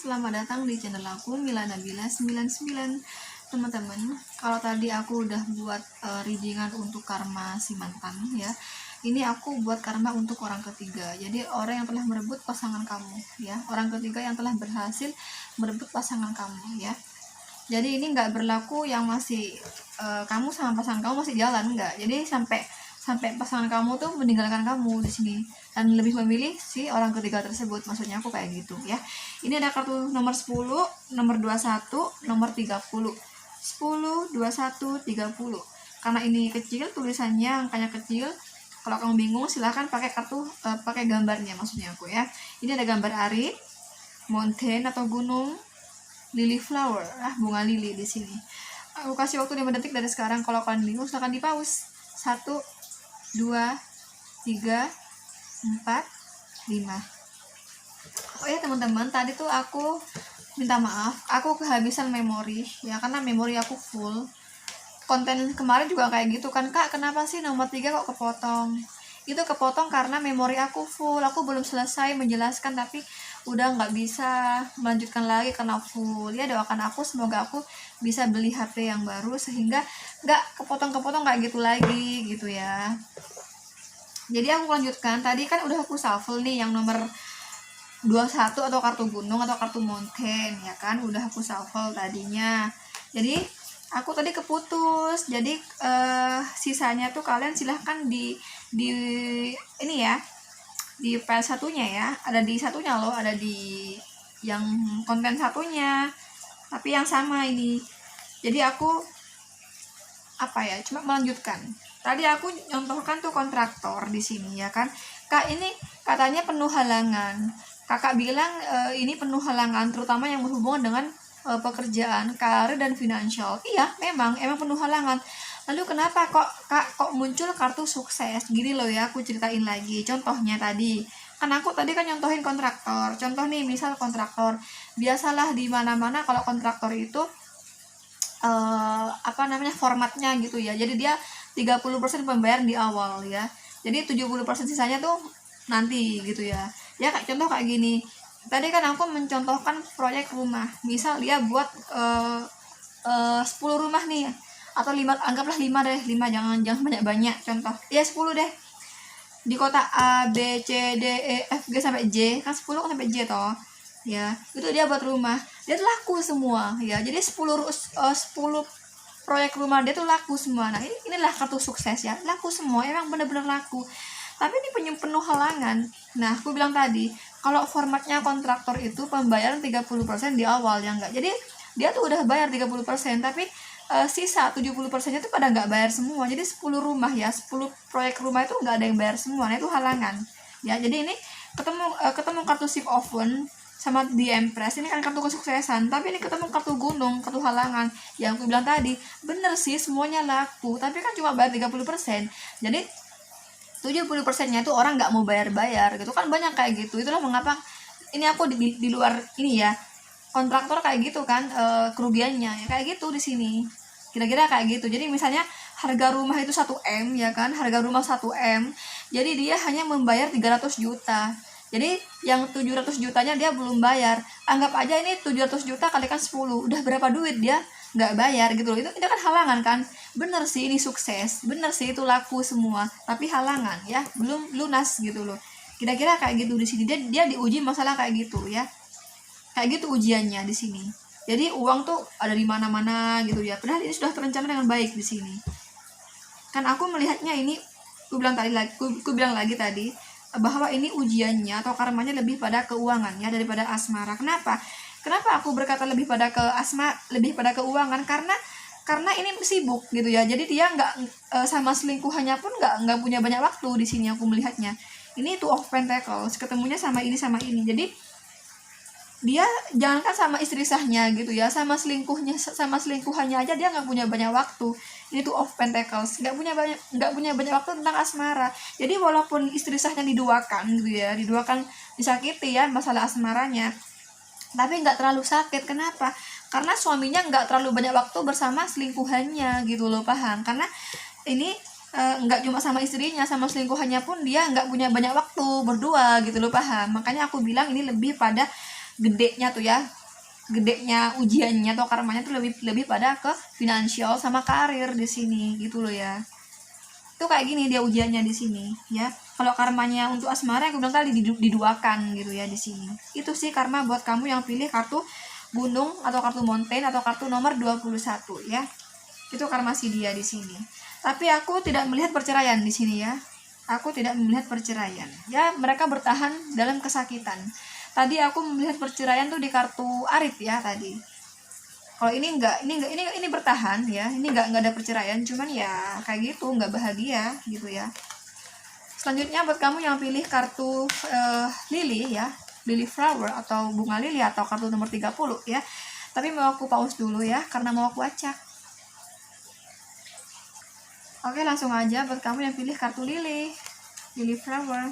selamat datang di channel aku Mila Nabila 99. Teman-teman, kalau tadi aku udah buat readingan untuk karma si mantan ya. Ini aku buat karma untuk orang ketiga. Jadi orang yang telah merebut pasangan kamu ya. Orang ketiga yang telah berhasil merebut pasangan kamu ya. Jadi ini nggak berlaku yang masih kamu sama pasangan kamu masih jalan, enggak. Jadi sampai pasangan kamu tuh meninggalkan kamu di sini dan lebih memilih si orang ketiga tersebut, maksudnya aku kayak gitu ya. Ini ada kartu nomor 10, nomor 21, nomor 30. 10, 21, 30. Karena ini kecil tulisannya, angkanya kecil. Kalau kamu bingung silahkan pakai kartu pakai gambarnya, maksudnya aku ya. Ini ada gambar ari, mountain atau gunung, lily flower, bunga lili di sini. Aku kasih waktu 5 detik dari sekarang. Kalau kalian bingung silahkan di pause. 1, 2, 3, 4, 5. Oh ya teman-teman, tadi tuh aku minta maaf, aku kehabisan memori ya, karena memori aku full. Konten kemarin juga kayak gitu kan, Kak, kenapa sih nomor 3 kok kepotong? Itu kepotong karena memori aku full, aku belum selesai menjelaskan tapi udah nggak bisa melanjutkan lagi karena full ya. Doakan aku semoga aku bisa beli HP yang baru sehingga nggak kepotong-kepotong kayak gitu lagi gitu ya. Jadi aku lanjutkan, tadi kan udah aku shuffle nih yang nomor 21 atau kartu gunung atau kartu mountain ya kan, udah aku shuffle tadinya. Jadi aku tadi keputus, jadi sisanya tuh kalian silahkan di ini ya, di file satunya ya, ada di satunya loh, ada di yang konten satunya tapi yang sama ini. Jadi aku cuma melanjutkan. Tadi aku contohkan tuh kontraktor di sini ya kan, Kak, ini katanya penuh halangan. Kakak bilang ini penuh halangan terutama yang berhubungan dengan pekerjaan, karir dan finansial. Iya, memang penuh halangan. Lalu kenapa kok muncul kartu sukses? Gini loh ya, aku ceritain lagi. Contohnya tadi, kan aku tadi kan nyontohin kontraktor. Contoh nih, misal kontraktor. Biasalah di mana-mana kalau kontraktor itu formatnya gitu ya. Jadi dia 30% pembayaran di awal ya. Jadi 70% sisanya tuh nanti gitu ya. Ya contoh kayak gini. Tadi kan aku mencontohkan proyek rumah. Misal dia buat 10 rumah nih, atau 5, anggaplah 5 deh, 5 jangan banyak-banyak, contoh ya 10 deh, di kota A, B, C, D, E, F, G sampai J, kan 10 kan sampai J toh ya. Itu dia buat rumah, dia tuh laku semua ya. Jadi 10 proyek rumah dia tuh laku semua. Nah inilah kartu sukses ya, laku semua, emang bener-bener laku. Tapi ini penuh halangan. Nah aku bilang tadi, kalau formatnya kontraktor itu pembayaran 30% di awal ya enggak. Jadi dia tuh udah bayar 30%, tapi sisa 70% nya tuh pada nggak bayar semua. Jadi 10 rumah ya, 10 proyek rumah itu nggak ada yang bayar semua. Nah itu halangan ya. Jadi ini ketemu kartu Ship of Wands sama di Empress, ini kan kartu kesuksesan, tapi ini ketemu kartu gunung, kartu halangan. Yang aku bilang tadi bener sih, semuanya laku, tapi kan cuma bayar 30%. Jadi 70% nya itu orang nggak mau bayar gitu kan, banyak kayak gitu. Itulah mengapa ini aku di luar ini ya, kontraktor kayak gitu kan, kerugiannya ya kayak gitu di sini, kira-kira kayak gitu. Jadi misalnya harga rumah itu 1M ya kan, harga rumah 1M, jadi dia hanya membayar 300 juta. Jadi yang 700 jutanya dia belum bayar. Anggap aja ini 700 juta kalikan 10, udah berapa duit dia nggak bayar gitu loh. Itu kan halangan kan. Bener sih ini sukses, bener sih itu laku semua, tapi halangan ya, belum lunas gitu loh. Kira-kira kayak gitu di sini. Dia diuji masalah kayak gitu ya. Kayak gitu ujiannya di sini. Jadi uang tuh ada di mana-mana gitu ya. Padahal ini sudah terencana dengan baik di sini. Kan aku melihatnya ini, aku bilang lagi tadi bahwa ini ujiannya atau karmanya lebih pada keuangannya daripada asmara. Kenapa aku berkata lebih pada keuangan? Karena ini sibuk gitu ya. Jadi dia nggak sama selingkuhannya pun nggak punya banyak waktu di sini. Aku melihatnya ini Two of Pentacles, ketemunya sama ini. Jadi dia jangankan sama istri sahnya gitu ya, sama selingkuhannya aja dia nggak punya banyak waktu. Ini tuh of Pentacles, nggak punya banyak waktu tentang asmara. Jadi walaupun istri sahnya diduakan gitu ya, disakiti ya masalah asmaranya, tapi nggak terlalu sakit. Kenapa? Karena suaminya nggak terlalu banyak waktu bersama selingkuhannya gitu loh, paham? Karena ini nggak cuma sama istrinya, sama selingkuhannya pun dia nggak punya banyak waktu berdua gitu loh, paham? Makanya aku bilang ini lebih pada gedenya tuh ya, gedenya ujiannya atau karmanya tuh lebih pada ke finansial sama karir di sini gitu loh ya. Itu kayak gini dia ujiannya di sini ya. Kalau karmanya untuk asmara yang aku bilang tadi diduakan gitu ya di sini. Itu sih karma buat kamu yang pilih kartu gunung atau kartu mountain atau kartu nomor 21 ya. Itu karma si dia di sini. Tapi aku tidak melihat perceraian di sini ya. Aku tidak melihat perceraian. Ya, mereka bertahan dalam kesakitan. Tadi aku melihat perceraian tuh di kartu Arit ya tadi. Kalau ini enggak, ini bertahan ya. Ini enggak ada perceraian, cuman ya kayak gitu, enggak bahagia gitu ya. Selanjutnya buat kamu yang pilih kartu lily ya, lily flower atau bunga lili atau kartu nomor 30 ya. Tapi mau aku pause dulu ya karena mau aku acak. Oke, langsung aja buat kamu yang pilih kartu lily flower.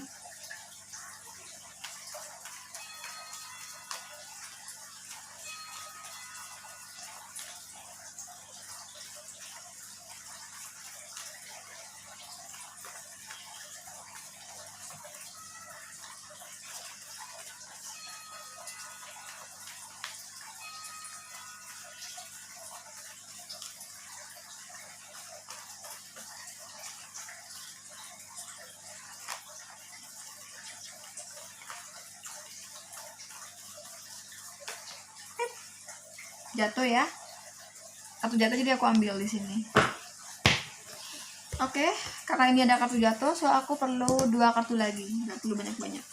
Jatuh ya, kartu jatuh jadi aku ambil di sini. Oke, karena ini ada kartu jatuh, so aku perlu 2 kartu lagi, nggak perlu banyak-banyak.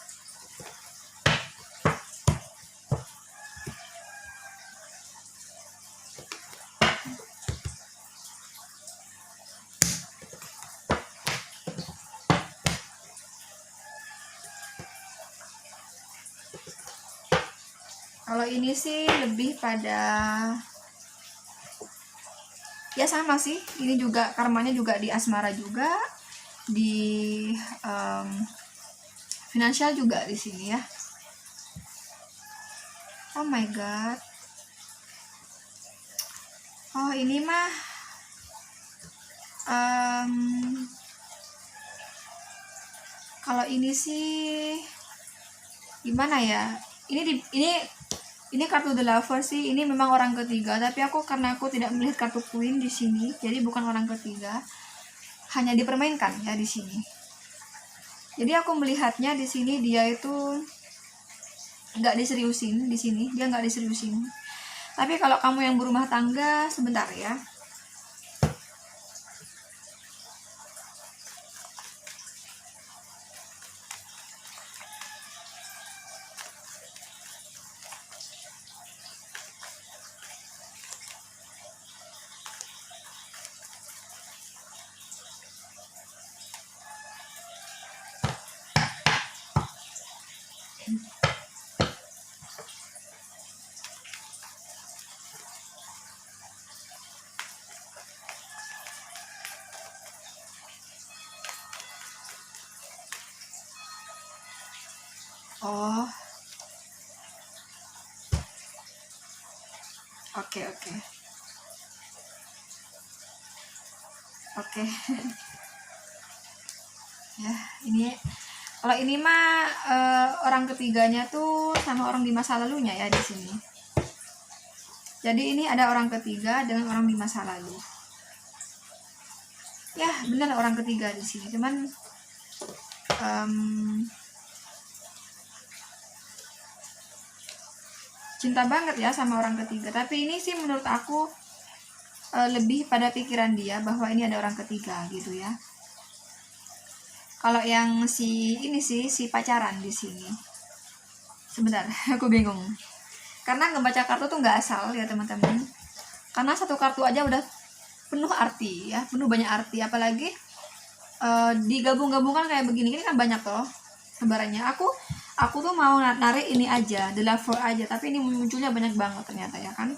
Kalau ini sih lebih pada ya sama sih, ini juga karmanya juga di asmara juga, di finansial juga di sini ya. Oh my god. Oh ini mah kalau ini sih gimana ya? Ini kartu The Lover sih, ini memang orang ketiga, tapi karena aku tidak melihat kartu Queen di sini, jadi bukan orang ketiga, hanya dipermainkan ya di sini. Jadi aku melihatnya di sini dia itu nggak diseriusin di sini, dia nggak diseriusin. Tapi kalau kamu yang berumah tangga, sebentar ya. Oh, oke. Ya, ini kalau ini mah orang ketiganya tuh sama orang di masa lalunya ya di sini. Jadi ini ada orang ketiga dengan orang di masa lalu. Ya, benar orang ketiga di sini. Cuman cinta banget ya sama orang ketiga. Tapi ini sih menurut aku lebih pada pikiran dia bahwa ini ada orang ketiga gitu ya. Kalau yang si pacaran di sini. Sebentar, aku bingung. Karena ngebaca kartu tuh nggak asal ya teman-teman. Karena satu kartu aja udah penuh arti ya, penuh banyak arti. Apalagi digabung-gabungkan kayak begini, ini kan banyak toh sebarannya. Aku tuh mau narik ini aja, The Lover aja, tapi ini munculnya banyak banget ternyata ya kan.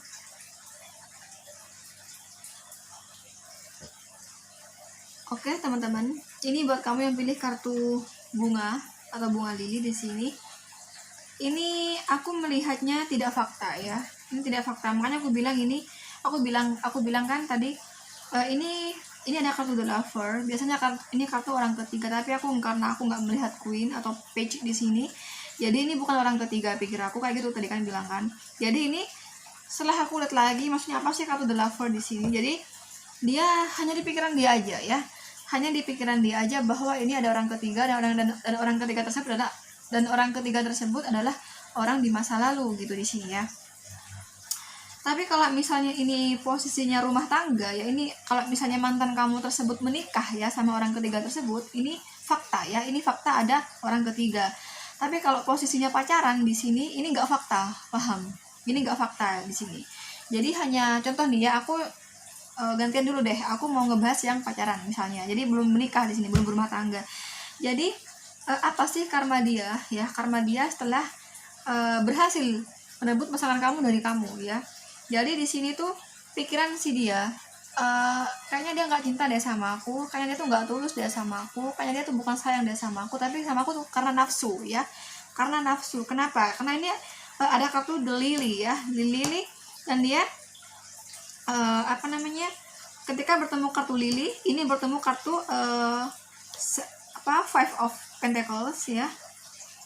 Oke teman-teman, ini buat kamu yang pilih kartu bunga atau bunga lili di sini. Ini aku melihatnya tidak fakta ya. Ini tidak fakta. Makanya aku bilang kan tadi ini ada kartu The Lover. Biasanya ini kartu orang ketiga, tapi karena aku nggak melihat Queen atau Page di sini. Jadi ini bukan orang ketiga, pikir aku kayak gitu tadi kan bilang kan. Jadi ini setelah aku lihat lagi, maksudnya apa sih kartu The Lover di sini? Jadi dia hanya di pikiran dia aja ya, hanya di pikiran dia aja bahwa ini ada orang ketiga, dan orang ketiga tersebut adalah orang di masa lalu gitu di sini ya. Tapi kalau misalnya ini posisinya rumah tangga ya, ini kalau misalnya mantan kamu tersebut menikah ya sama orang ketiga tersebut, ini fakta ya, ini fakta ada orang ketiga. Tapi kalau posisinya pacaran di sini, ini nggak fakta, paham? Ini nggak fakta di sini. Jadi hanya contoh nih ya, aku gantian dulu deh, aku mau ngebahas yang pacaran misalnya. Jadi belum menikah di sini, belum berumah tangga. Jadi apa sih karma dia ya? Karma dia setelah berhasil merebut pasangan kamu dari kamu ya. Jadi di sini tuh pikiran si dia kayaknya dia nggak cinta deh sama aku, kayaknya dia tuh nggak tulus deh sama aku, kayaknya dia tuh bukan sayang deh sama aku, tapi sama aku tuh karena nafsu ya, karena nafsu. Kenapa? Karena ini ada kartu The Lily ya, The Lily, dan dia ketika bertemu kartu Lily, ini bertemu kartu Five of Pentacles ya,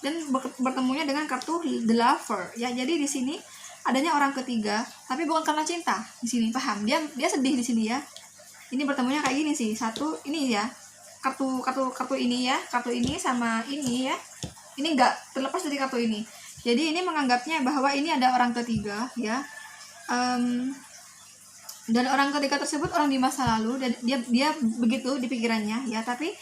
dan bertemunya dengan kartu The Lover ya. Jadi di sini adanya orang ketiga, tapi bukan karena cinta di sini, paham? Dia sedih di sini ya. Ini bertemunya kayak gini sih, satu ini ya, kartu ini ya, kartu ini sama ini ya, ini enggak terlepas dari kartu ini. Jadi ini menganggapnya bahwa ini ada orang ketiga ya, dan orang ketiga tersebut orang di masa lalu, dan dia begitu di pikirannya ya. Tapi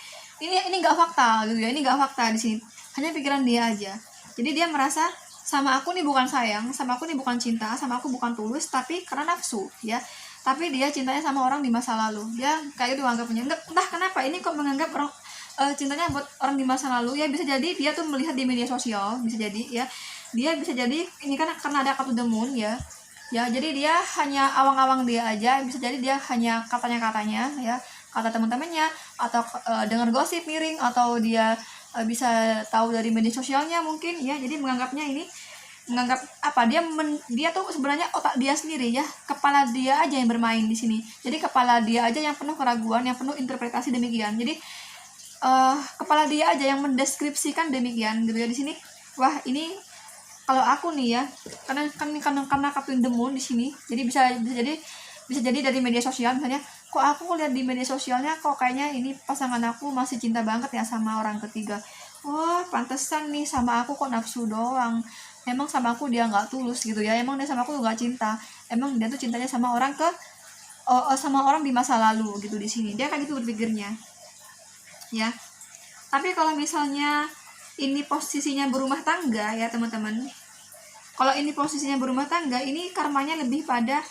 ini enggak fakta gitu ya, ini enggak fakta di sini, hanya pikiran dia aja. Jadi dia merasa sama aku nih bukan sayang, sama aku nih bukan cinta, sama aku bukan tulus, tapi karena nafsu ya. Tapi dia cintanya sama orang di masa lalu, dia kayak itu anggapnya. Entah kenapa ini kok menganggap orang cintanya buat orang di masa lalu ya. Bisa jadi dia tuh melihat di media sosial, bisa jadi ya, dia bisa jadi ini kan karena ada kartu The Moon ya. Ya jadi dia hanya awang-awang dia aja, bisa jadi dia hanya katanya ya, kata teman-temannya, atau dengar gosip miring, atau dia bisa tahu dari media sosialnya mungkin ya. Jadi menganggap apa, dia tuh sebenarnya otak dia sendiri ya, kepala dia aja yang bermain di sini. Jadi kepala dia aja yang penuh keraguan, yang penuh interpretasi demikian. Jadi kepala dia aja yang mendeskripsikan demikian gitu ya di sini. Wah, ini kalau aku nih ya, karena kartu The Moon di sini, jadi bisa jadi dari media sosial misalnya, kok aku lihat di media sosialnya kok kayaknya ini pasangan aku masih cinta banget ya sama orang ketiga. Wah, pantesan nih sama aku kok nafsu doang. Emang sama aku dia nggak tulus gitu ya. Emang dia sama aku nggak cinta. Emang dia tuh cintanya sama orang sama orang di masa lalu gitu di sini. Dia kayak gitu berpikirnya. Ya. Tapi kalau misalnya ini posisinya berumah tangga ya, teman-teman. Kalau ini posisinya berumah tangga, ini karmanya lebih pada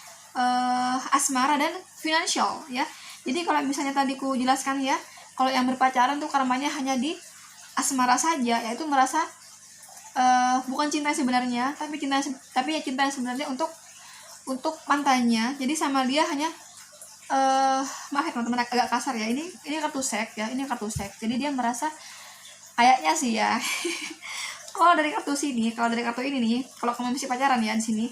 asmara dan finansial ya. Jadi kalau misalnya tadi ku jelaskan ya, kalau yang berpacaran tuh karmanya hanya di asmara saja, yaitu merasa bukan cinta sebenarnya, tapi cinta sebenarnya untuk mantannya. Jadi sama dia hanya maaf ya teman-teman, agak kasar ya, ini kartu sek ya, ini kartu sek. Jadi dia merasa kayaknya sih ya kalau dari kartu ini nih, kalau kamu masih pacaran ya di sini,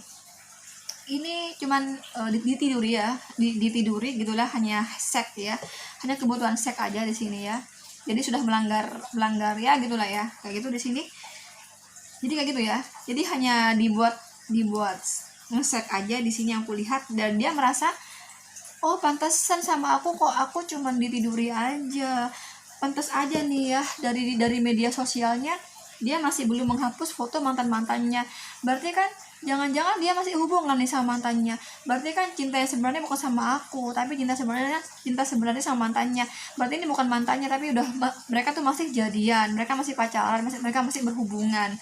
ini cuman ditiduri ya, ditiduri gitulah, hanya sek ya, hanya kebutuhan sek aja di sini ya. Jadi sudah melanggar ya gitulah ya, kayak gitu di sini. Jadi kayak gitu ya. Jadi hanya dibuat ngesek aja di sini yang aku lihat, dan dia merasa oh pantesan sama aku kok aku cuman ditiduri aja. Pantas aja nih ya, dari media sosialnya dia masih belum menghapus foto mantannya. Berarti kan jangan-jangan dia masih hubungan nih sama mantannya. Berarti kan cintanya sebenarnya bukan sama aku, tapi cinta sebenarnya sama mantannya. Berarti ini bukan mantannya, tapi mereka tuh masih jadian, mereka masih pacaran, mereka masih berhubungan.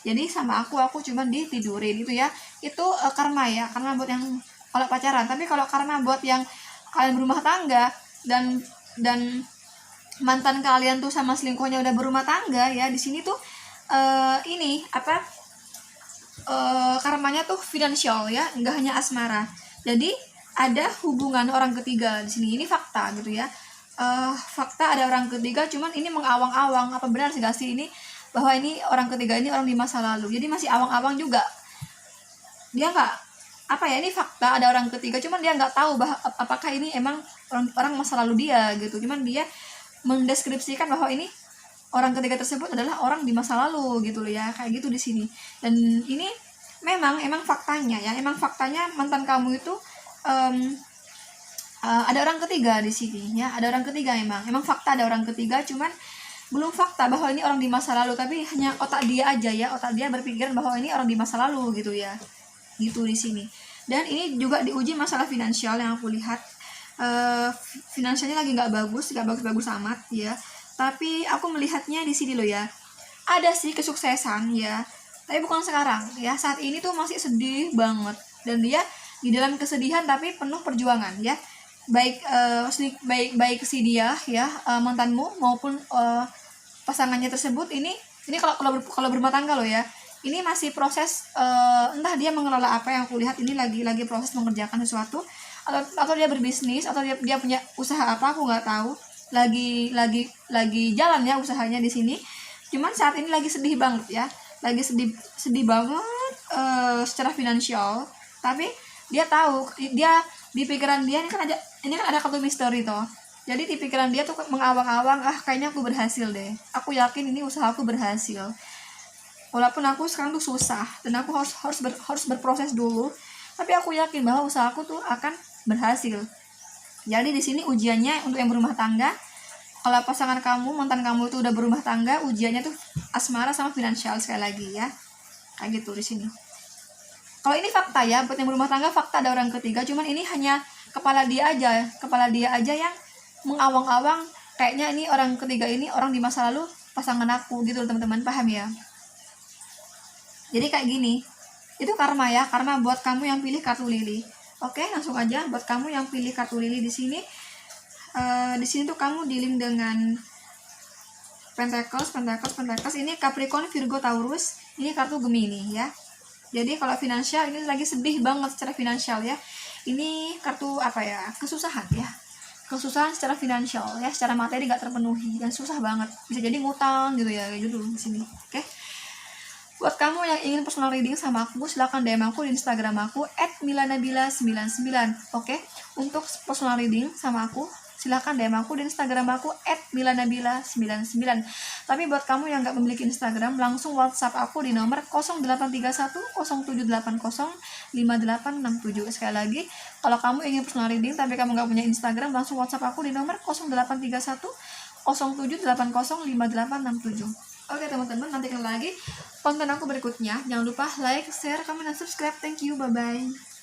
Jadi sama aku cuma ditidurin gitu ya. Itu karma ya, karma buat yang kalau pacaran. Tapi kalau karma buat yang kalian berumah tangga dan mantan kalian tuh sama selingkuhnya udah berumah tangga ya, di sini tuh karmanya tuh finansial ya, enggak hanya asmara. Jadi ada hubungan orang ketiga di sini, ini fakta gitu ya. Fakta ada orang ketiga, cuman ini mengawang-awang, apa benar sih gak sih ini bahwa ini orang ketiga ini orang di masa lalu. Jadi masih awang-awang juga. Dia nggak ini fakta ada orang ketiga, cuman dia nggak tahu apakah ini emang orang masa lalu dia gitu. Cuman dia mendeskripsikan bahwa ini orang ketiga tersebut adalah orang di masa lalu gitu loh ya, kayak gitu di sini. Dan ini emang faktanya ya, emang faktanya mantan kamu itu ada orang ketiga di sini ya, ada orang ketiga, emang fakta ada orang ketiga, cuman belum fakta bahwa ini orang di masa lalu, tapi hanya otak dia aja ya, otak dia berpikiran bahwa ini orang di masa lalu gitu ya, gitu di sini. Dan ini juga diuji masalah finansial yang aku lihat. Finansialnya lagi nggak bagus amat ya, tapi aku melihatnya di sini loh ya, ada sih kesuksesan ya, tapi bukan sekarang ya, saat ini tuh masih sedih banget, dan dia di dalam kesedihan tapi penuh perjuangan ya, baik si dia ya, mantanmu maupun pasangannya tersebut. Ini kalau berumah tangga loh ya, ini masih proses, entah dia mengelola apa, yang aku lihat ini lagi proses mengerjakan sesuatu, atau dia berbisnis, atau dia punya usaha apa, aku nggak tahu, lagi jalan ya usahanya di sini. Cuman saat ini lagi sedih banget ya, lagi sedih banget secara finansial, tapi dia tahu, dia di pikiran dia ini kan ada kartu misteri toh. Jadi di pikiran dia tuh mengawang-awang, kayaknya aku berhasil deh, aku yakin ini usaha aku berhasil, walaupun aku sekarang tuh susah dan aku harus berproses dulu, tapi aku yakin bahwa usahaku tuh akan berhasil. Jadi di sini ujiannya untuk yang berumah tangga, kalau pasangan kamu, mantan kamu itu udah berumah tangga, ujiannya tuh asmara sama finansial sekali lagi ya, kayak gitu di sini. Kalau ini fakta ya, buat yang berumah tangga fakta ada orang ketiga, cuman ini hanya kepala dia aja yang mengawang-awang, kayaknya ini orang ketiga ini orang di masa lalu pasangan aku gitu, teman-teman paham ya. Jadi kayak gini, itu karma ya, karma buat kamu yang pilih kartu lili. Oke, langsung aja buat kamu yang pilih kartu lili di sini. Di sini tuh kamu dealing dengan Pentacles, ini Capricorn, Virgo, Taurus, ini kartu Gemini ya. Jadi kalau finansial ini lagi sedih banget secara finansial ya. Ini kartu apa ya? Kesusahan ya. Kesusahan secara finansial ya, secara materi gak terpenuhi dan susah banget. Bisa jadi ngutang gitu ya, kayak gitu di sini. Oke. Buat kamu yang ingin personal reading sama aku, silahkan DM aku di Instagram aku @milanabila99. Oke. Untuk personal reading sama aku, silahkan DM aku di Instagram aku @milanabila99. Tapi buat kamu yang nggak memiliki Instagram, langsung WhatsApp aku di nomor 0831 0780 5867. Sekali lagi, kalau kamu ingin personal reading tapi kamu nggak punya Instagram, langsung WhatsApp aku di nomor 0831 0780 5867. Oke teman-teman, nantikan lagi konten aku berikutnya. Jangan lupa like, share, komen, dan subscribe. Thank you, bye-bye.